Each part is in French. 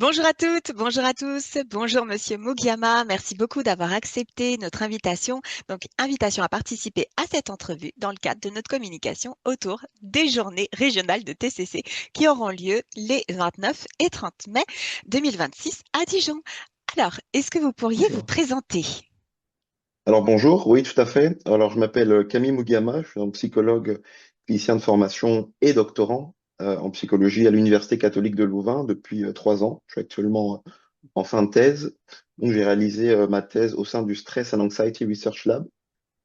Bonjour à toutes, bonjour à tous, bonjour Monsieur Mugiyama. Merci beaucoup d'avoir accepté notre invitation. Donc, invitation à participer à cette entrevue dans le cadre de notre communication autour des journées régionales de TCC qui auront lieu les 29 et 30 mai 2026 à Dijon. Alors, est-ce que vous pourriez vous D'accord. présenter? Alors bonjour, oui tout à fait. Alors je m'appelle Camille Mugama, je suis un psychologue clinicien de formation et doctorant en psychologie à l'Université catholique de Louvain depuis 3 ans. Je suis actuellement en fin de thèse. Donc j'ai réalisé ma thèse au sein du Stress and Anxiety Research Lab,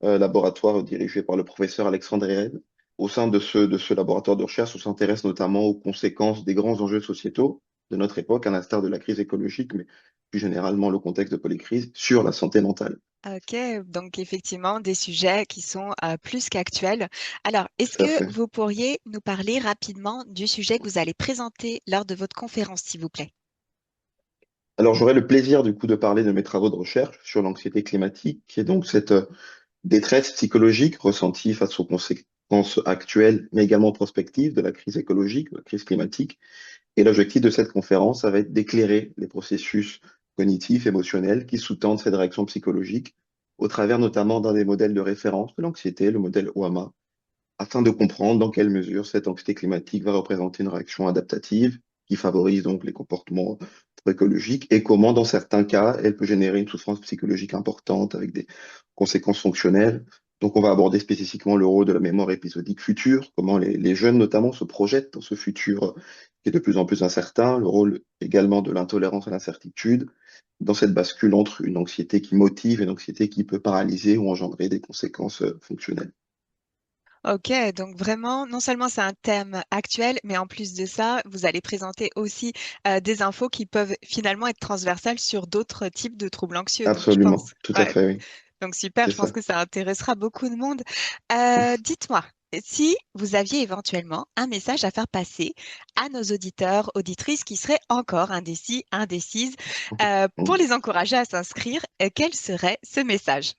laboratoire dirigé par le professeur Alexandre Herrel. Au sein de ce laboratoire de recherche, on s'intéresse notamment aux conséquences des grands enjeux sociétaux de notre époque, à l'instar de la crise écologique, mais plus généralement le contexte de polycrise, sur la santé mentale. Ok, donc effectivement des sujets qui sont plus qu'actuels. Alors, est-ce Tout à que fait. vous pourriez nous parler rapidement du sujet que vous allez présenter lors de votre conférence, s'il vous plaît? Alors, j'aurai le plaisir du coup de parler de mes travaux de recherche sur l'anxiété climatique, qui est donc cette détresse psychologique ressentie face aux conséquences actuelles, mais également prospectives de la crise écologique, de la crise climatique. Et l'objectif de cette conférence, ça va être d'éclairer les processus cognitifs, émotionnels qui sous-tendent cette réaction psychologique, au travers notamment d'un des modèles de référence de l'anxiété, le modèle OAMA, afin de comprendre dans quelle mesure cette anxiété climatique va représenter une réaction adaptative qui favorise donc les comportements écologiques et comment, dans certains cas, elle peut générer une souffrance psychologique importante avec des conséquences fonctionnelles. Donc, on va aborder spécifiquement le rôle de la mémoire épisodique future, comment les jeunes notamment se projettent dans ce futur qui est de plus en plus incertain, le rôle également de l'intolérance à l'incertitude, dans cette bascule entre une anxiété qui motive et une anxiété qui peut paralyser ou engendrer des conséquences fonctionnelles. Ok, donc vraiment, non seulement c'est un thème actuel, mais en plus de ça, vous allez présenter aussi des infos qui peuvent finalement être transversales sur d'autres types de troubles anxieux. Donc je Absolument, pense, tout à ouais, fait, oui, donc super, c'est je pense ça. que ça intéressera beaucoup de monde. Dites-moi, si vous aviez éventuellement un message à faire passer à nos auditeurs, auditrices qui seraient encore indécis, indécises, pour les encourager à s'inscrire, quel serait ce message?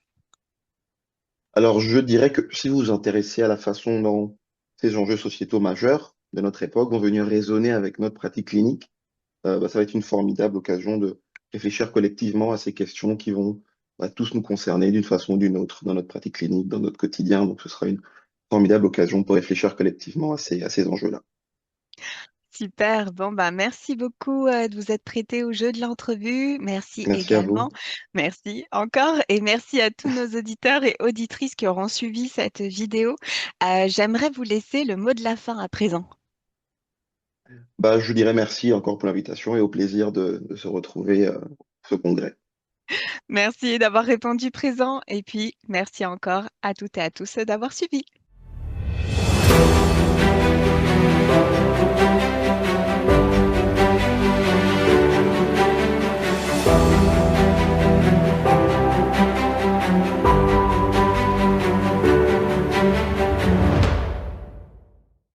Alors, je dirais que si vous vous intéressez à la façon dont ces enjeux sociétaux majeurs de notre époque vont venir résonner avec notre pratique clinique, ça va être une formidable occasion de réfléchir collectivement à ces questions qui vont tous nous concerner d'une façon ou d'une autre dans notre pratique clinique, dans notre quotidien. Donc, ce sera une formidable occasion pour réfléchir collectivement à ces enjeux-là. Super. Bon, bah, merci beaucoup de vous être prêté au jeu de l'entrevue. Merci Merci à également. vous. Merci encore. Et merci à tous nos auditeurs et auditrices qui auront suivi cette vidéo. J'aimerais vous laisser le mot de la fin à présent. Je vous dirais merci encore pour l'invitation et au plaisir de se retrouver pour ce congrès. Merci d'avoir répondu présent. Et puis, merci encore à toutes et à tous d'avoir suivi.